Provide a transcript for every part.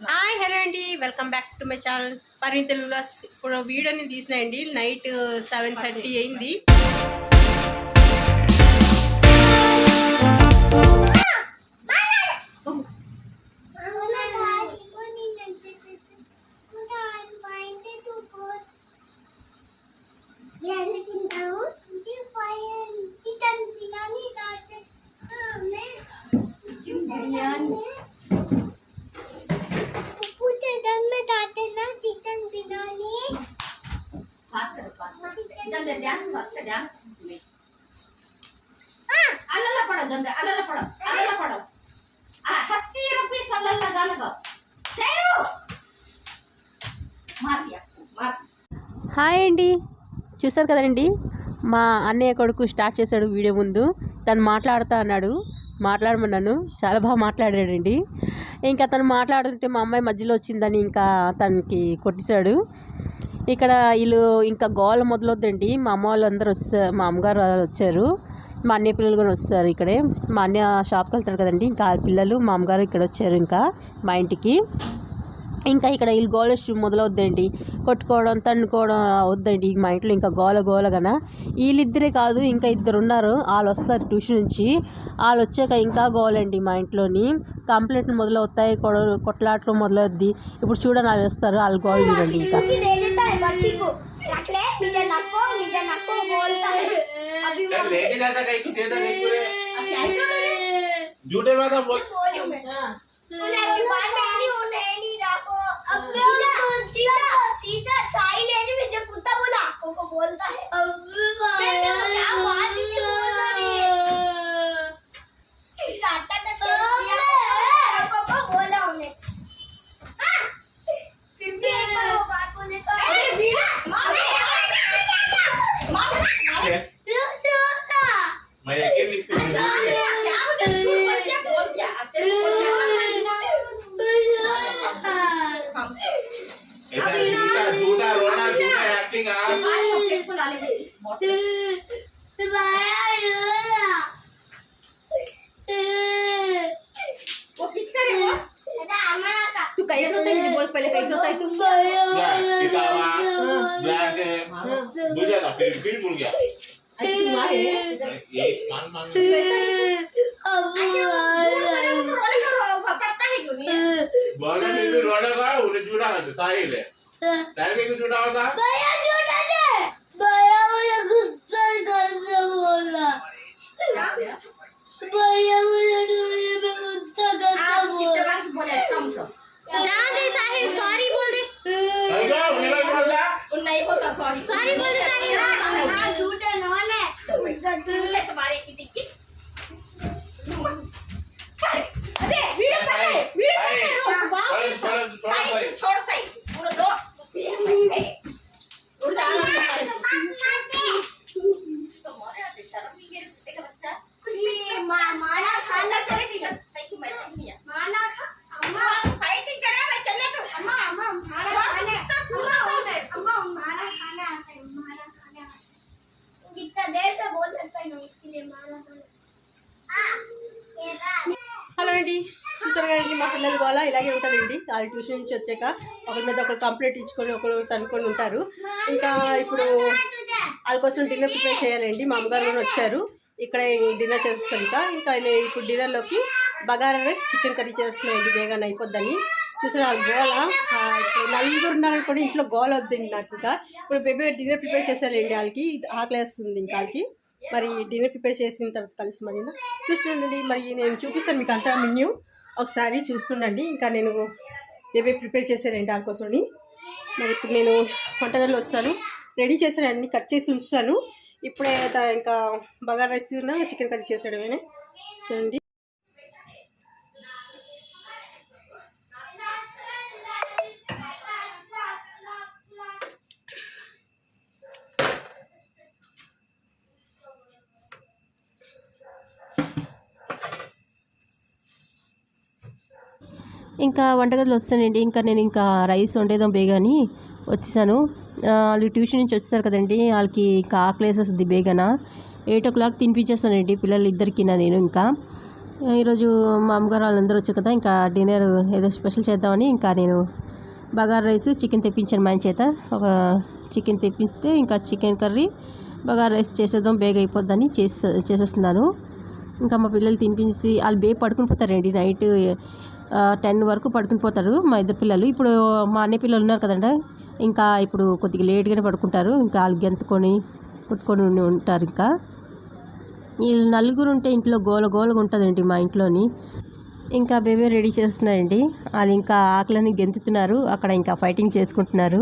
Hi hello అండి, welcome back to my channel Parini తెలుగులో. ఇప్పుడు వీడియోని తీసినాయండి. నైట్ 7:30 అయింది. హాయ్ అండి, చూసారు కదండి మా అన్నయ్య కొడుకు స్టార్ట్ చేశాడు వీడియో. ముందు తను మాట్లాడుతా అన్నాడు, మాట్లాడమన్నాను. చాలా బాగా మాట్లాడాడండి. ఇంకా తను మాట్లాడుతుంటే మా అమ్మాయి మధ్యలో వచ్చిందని ఇంకా తనకి కొట్టేశాడు. ఇక్కడ వీళ్ళు ఇంకా గోల మొదలవుద్దండి. మా అమ్మ వాళ్ళు అందరూ వస్తారు, మా అమ్మగారు వచ్చారు, మా అన్నయ్య పిల్లలు కూడా వస్తారు. ఇక్కడే మా అన్నయ్య షాప్కి వెళ్తాడు కదండి, ఇంకా పిల్లలు మా అమ్మగారు ఇక్కడ వచ్చారు ఇంకా మా ఇంటికి. ఇంకా ఇక్కడ వీళ్ళు గోల మొదలవుద్దండి, కొట్టుకోవడం తన్నుకోవడం అవుద్దండి మా ఇంట్లో. ఇంకా గోలగన వీళ్ళిద్దరే కాదు, ఇంకా ఇద్దరు ఉన్నారు, వాళ్ళు వస్తారు ట్యూషన్ నుంచి. వాళ్ళు వచ్చాక ఇంకా గోలండి మా ఇంట్లోని. కంప్లైంట్లు మొదలవుతాయి, కొట్లాటలు మొదలవుద్ది. ఇప్పుడు చూడండి వాళ్ళు వస్తారు, వాళ్ళు గోల చూడండి. ఇంకా बोलता है बोला उन्हें फिर भी एक बार वो बात बोले तो मैं झूठा रोना झूठा एक्टिंग वो किसका रे वो तू कहीं रोता है बोल पहले कहीं रोता है तू किताबा ब्लैक बुझा था फिर भूल गया तुम्हारे ये मान पड़ता है क्यों नहीं बोलने में भी रोने का उन्हें झूठा करते साहिल है टाइम में झूठा होता भैया झूठा है भैया मुझे गुस्सा करके बोला भैया मुझे गुस्सा करके बोला जान दे साहिल, सॉरी बोल दे। नहीं बोलता सॉरी सॉरी बोल दे साहिल। झूठे नॉन है तुम्हारे की दिक्कत अरे वीडियो कर ले छोड़ सही पूरा दो उड़ जा तुम्हारे आते शर्म नहीं है देखा बच्चा ये माना खाना चले थी कि मैं नहीं है माना खा अम्मा फाइटिंग करे भाई चले तो अम्मा अम्मा मारा खाने अम्मा मारा खाना आता है मारा खाना कितना देर से बोल सकता है इसके लिए मारा खाना హలో అండి, చూసారు కదండి మా పిల్లలు గోల ఇలాగే ఉంటుందండి. వాళ్ళు ట్యూషన్ నుంచి వచ్చాక ఒకరి మీద ఒకరు కంప్లైంట్ ఇచ్చుకొని ఒకరు తనుకొని ఉంటారు. ఇంకా ఇప్పుడు వాళ్ళ కోసం డిన్నర్ ప్రిపేర్ చేయాలండి. మా అమ్మగారు కూడా వచ్చారు, ఇక్కడ డిన్నర్ చేస్తారు. ఇంకా ఇప్పుడు డిన్నర్లోకి బగారా రైస్ చికెన్ కర్రీ చేస్తున్నాయండి, వేగానే అయిపోద్దని. చూసారు వాళ్ళు గోల. ఇప్పుడు నలుగురు ఉన్నారనుకోండి, ఇంట్లో గోల వద్దండి నాకు. ఇంకా ఇప్పుడు బేబీ డిన్నర్ ప్రిపేర్ చేసేయాలండి, వాళ్ళకి ఆకలి వేస్తుంది ఇంకా వాళ్ళకి. మరి డిన్నర్ ప్రిపేర్ చేసిన తర్వాత కలిసి మరి చూస్తుండండి. మరి నేను చూపిస్తాను మీకు అంతా మెన్యూ, ఒకసారి చూస్తుండండి. ఇంకా నేను బేబీ ప్రిపేర్ చేశానండి వాళ్ళ కోసమని. మరి ఇప్పుడు నేను వంటగదిలో వస్తాను, రెడీ చేశాను, అన్ని కట్ చేసి ఉంచాను. ఇప్పుడే ఇంకా బగారా రైస్ చికెన్ కర్రీ చేసాడమేనే చూడండి. ఇంకా వంటగదిలో వస్తానండి. ఇంకా నేను ఇంకా రైస్ వండేదాం బేగాని వచ్చేసాను. వాళ్ళు ట్యూషన్ నుంచి వచ్చేసారు కదండి, వాళ్ళకి ఇంకా ఆకలి వేసేస్తుంది బేగాన. 8 o'clock తినిపించేస్తానండి పిల్లలు ఇద్దరికి నేను. ఇంకా ఈరోజు మా అమ్మగారు వాళ్ళందరూ వచ్చారు కదా, ఇంకా డిన్నర్ ఏదో స్పెషల్ చేద్దామని ఇంకా నేను బగారా రైస్ చికెన్ తెప్పించాను మా ఆయన చేత. ఒక చికెన్ తెప్పిస్తే ఇంకా చికెన్ కర్రీ బగారా రైస్ చేసేద్దాం, బేగ అయిపోద్దని చేసేస్తున్నాను. ఇంకా మా పిల్లలు తినిపించి వాళ్ళు బేగ పడుకుని పోతారండి. నైట్ 10 వరకు పడుకుని పోతారు మా ఇద్దరు పిల్లలు. ఇప్పుడు మా అన్నయ్య పిల్లలు ఉన్నారు కదండి, ఇంకా ఇప్పుడు కొద్దిగా లేట్గానే పడుకుంటారు. ఇంకా వాళ్ళు గెంతుకొని కుట్టుకొని ఉంటారు. ఇంకా వీళ్ళు నలుగురు ఉంటే ఇంట్లో గోలగోలగా ఉంటుందండి మా ఇంట్లోని. ఇంకా బేబీ రెడీ చేస్తున్నారండి. వాళ్ళు ఇంకా ఆకలిని గెంతుతున్నారు, అక్కడ ఇంకా ఫైటింగ్ చేసుకుంటున్నారు.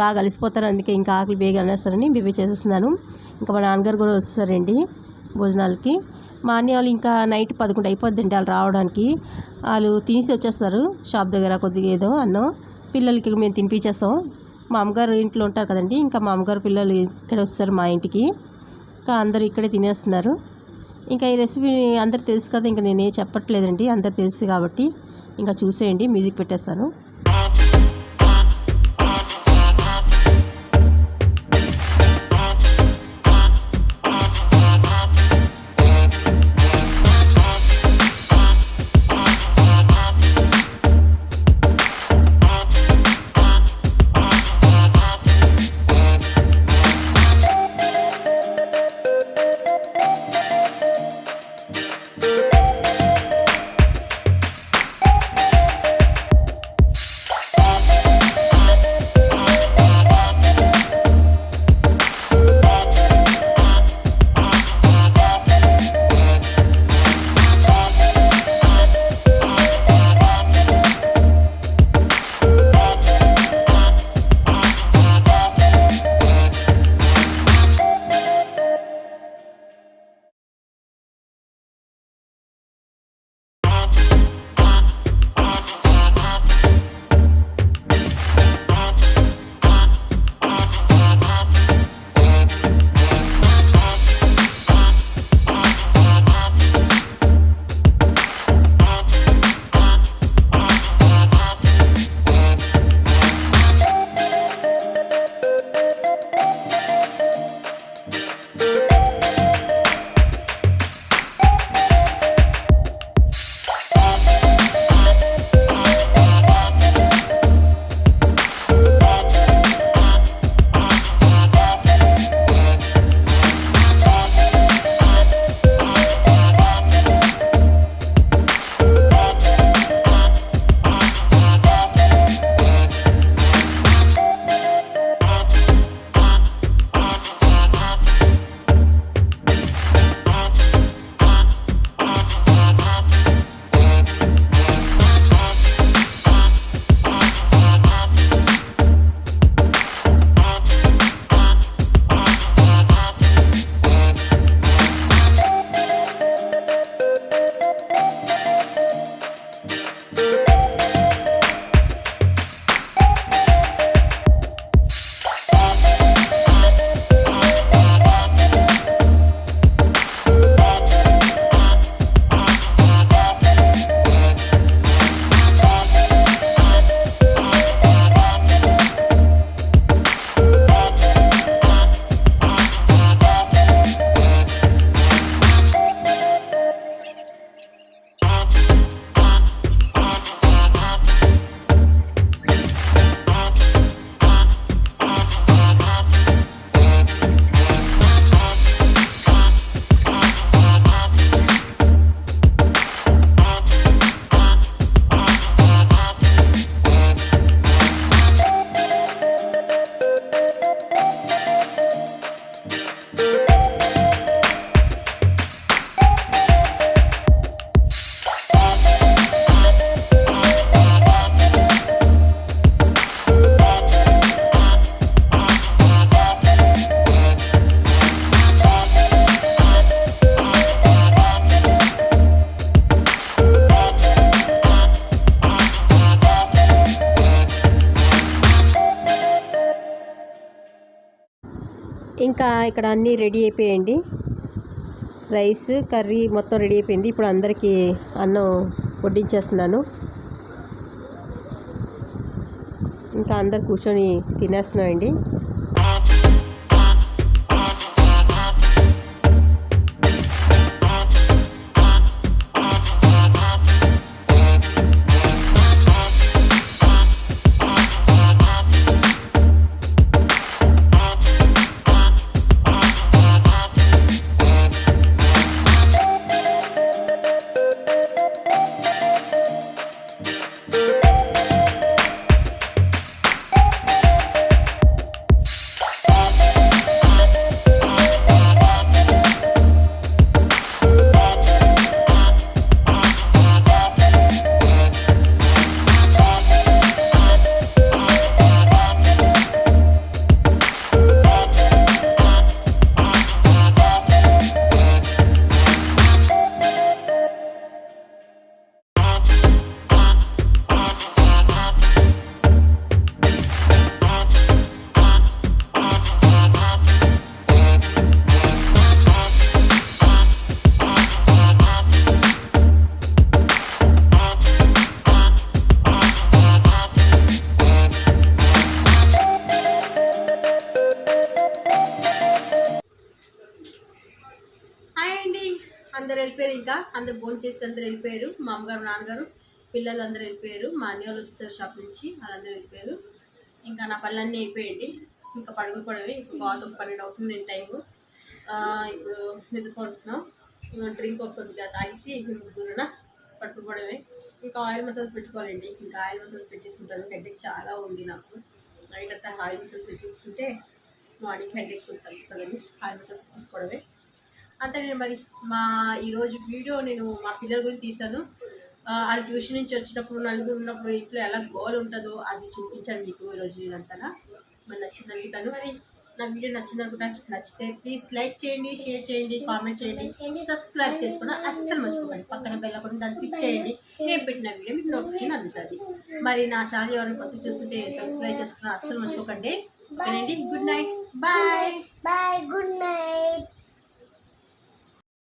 బాగా అలసిపోతారు, అందుకే ఇంకా ఆకలి బేగా అనేస్తారని బేబీ చేసేస్తున్నాను. ఇంకా మా నాన్నగారు కూడా వస్తారండి భోజనాలకి. మా అన్నయ్య వాళ్ళు ఇంకా నైట్ 11 అయిపోద్దండి వాళ్ళు రావడానికి. వాళ్ళు తినేసి వచ్చేస్తారు షాప్ దగ్గర కొద్దిగా ఏదో అన్నం. పిల్లలకి మేము తినిపించేస్తాం. మా అమ్మగారు ఇంట్లో ఉంటారు కదండి, ఇంకా మా అమ్మగారు పిల్లలు ఇక్కడ వస్తారు మా ఇంటికి. ఇంకా అందరూ ఇక్కడే తినేస్తున్నారు. ఇంకా ఈ రెసిపీ అందరు తెలుసు కదా, ఇంకా నేనే చెప్పట్లేదండి, అందరు తెలుసు కాబట్టి ఇంకా చూసేయండి. మ్యూజిక్ పెట్టేస్తాను. ఇంకా ఇక్కడ అన్నీ రెడీ అయిపోయాయండి. రైస్ కర్రీ మొత్తం రెడీ అయిపోయింది. ఇప్పుడు అందరికీ అన్నం వడ్డించేస్తున్నాను. ఇంకా అందరు కూర్చొని తినేస్తున్నామండి. ఇంకా అందరు భోజనం చేసి అందరు వెళ్ళిపోయారు. మా అమ్మగారు నాన్నగారు పిల్లలు అందరూ వెళ్ళిపోయారు. మా అన్నయ్య వాళ్ళు వస్తారు షాప్ నుంచి, వాళ్ళందరూ వెళ్ళిపోయారు. ఇంకా నా పనులన్నీ అయిపోయండి. ఇంకా పడుకోవడమే. ఇంకా బాగా 12 అవుతుంది నేను టైము. ఇప్పుడు నిద్రపోతున్నాం. డ్రింక్ కొద్దిగా తాగేసి ముగ్గురున పడుకోవడమే. ఇంకా ఆయిల్ మసాజ్ పెట్టుకోవాలండి. ఇంకా ఆయిల్ మసాజ్ పెట్టేసుకుంటాను. హెడేక్ చాలా ఉంది నాకు. నైట్ అంతా ఆయిల్ మసాజ్ పెట్టేసుకుంటే మార్నింగ్ హెడేక్ తగ్గుతుందని ఆయిల్ మసాజ్ పెట్టేసుకోవడమే. అంతే మరి ఈరోజు వీడియో నేను మా పిల్లల గురించి తీశాను. వాళ్ళు ట్యూషన్ నుంచి వచ్చినప్పుడు నలుగురు ఉన్నప్పుడు ఇంట్లో ఎలా గోల్ ఉంటుందో అది చూపించాను మీకు ఈరోజు నేనంతా. మరి నచ్చింది అనుకుంటాను. మరి నా వీడియో నచ్చింది అనుకుంటాను. నచ్చితే ప్లీజ్ లైక్ చేయండి, షేర్ చేయండి, కామెంట్ చేయండి, సబ్స్క్రైబ్ చేసుకోండి. అస్సలు మర్చిపోకండి. పక్కన బెల్ ఐకాన్ దాన్ని క్లిక్ చేయండి. నేను పెట్టిన వీడియో మీకు నోటిఫికేషన్ అందుతుంది. మరి నా ఛానల్ ఎవరైనా కొత్త చూస్తుంటే సబ్స్క్రైబ్ చేసుకుని అస్సలు మర్చిపోకండి. ఓకేనండి. Good night. Bye. Bye. Good night.